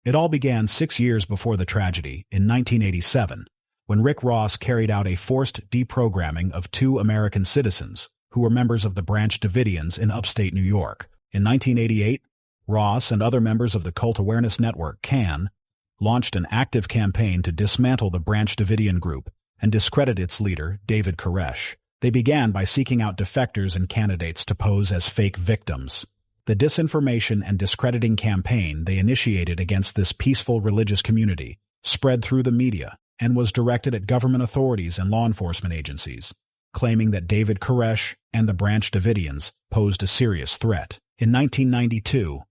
It all began 6 years before the tragedy, in 1987, when Rick Ross carried out a forced deprogramming of 2 American citizens who were members of the Branch Davidians in upstate New York. In 1988, Ross and other members of the Cult Awareness Network, CAN, launched an active campaign to dismantle the Branch Davidian group and discredit its leader, David Koresh. They began by seeking out defectors and candidates to pose as fake victims. The disinformation and discrediting campaign they initiated against this peaceful religious community spread through the media and was directed at government authorities and law enforcement agencies, claiming that David Koresh and the Branch Davidians posed a serious threat. In 1992,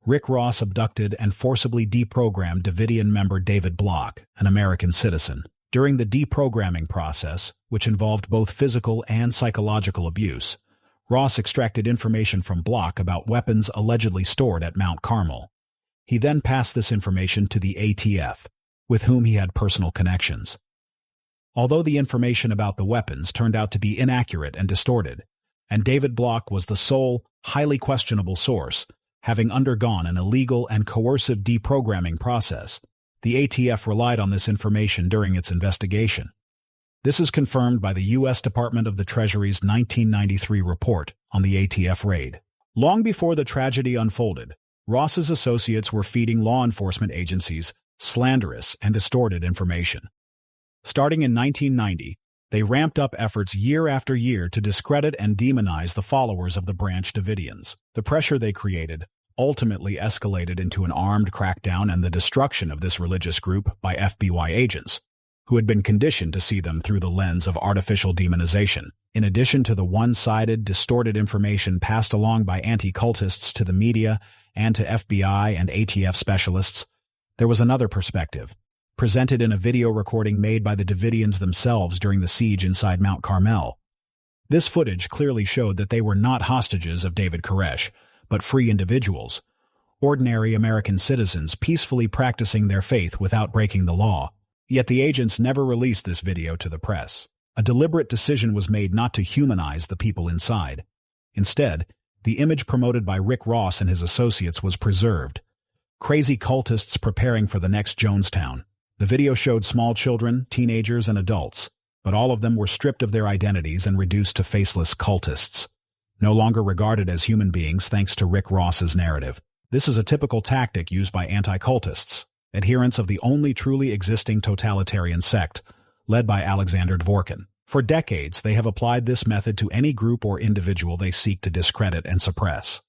Rick Ross abducted and forcibly deprogrammed Davidian member David Block, an American citizen. During the deprogramming process, which involved both physical and psychological abuse, Ross extracted information from Block about weapons allegedly stored at Mount Carmel. He then passed this information to the ATF, with whom he had personal connections. Although the information about the weapons turned out to be inaccurate and distorted, and David Block was the sole, highly questionable source, having undergone an illegal and coercive deprogramming process, the ATF relied on this information during its investigation. This is confirmed by the U.S. Department of the Treasury's 1993 report on the ATF raid. Long before the tragedy unfolded, Ross's associates were feeding law enforcement agencies slanderous and distorted information. Starting in 1990, they ramped up efforts year after year to discredit and demonize the followers of the Branch Davidians. The pressure they created ultimately escalated into an armed crackdown and the destruction of this religious group by FBI agents, who had been conditioned to see them through the lens of artificial demonization. In addition to the one-sided, distorted information passed along by anti-cultists to the media and to FBI and ATF specialists, there was another perspective, presented in a video recording made by the Davidians themselves during the siege inside Mount Carmel. This footage clearly showed that they were not hostages of David Koresh, but free individuals, ordinary American citizens peacefully practicing their faith without breaking the law. Yet the agents never released this video to the press. A deliberate decision was made not to humanize the people inside. Instead, the image promoted by Rick Ross and his associates was preserved. Crazy cultists preparing for the next Jonestown. The video showed small children, teenagers, and adults, but all of them were stripped of their identities and reduced to faceless cultists, no longer regarded as human beings thanks to Rick Ross's narrative. This is a typical tactic used by anti-cultists, adherents of the only truly existing totalitarian sect, led by Alexander Dworkin. For decades, they have applied this method to any group or individual they seek to discredit and suppress.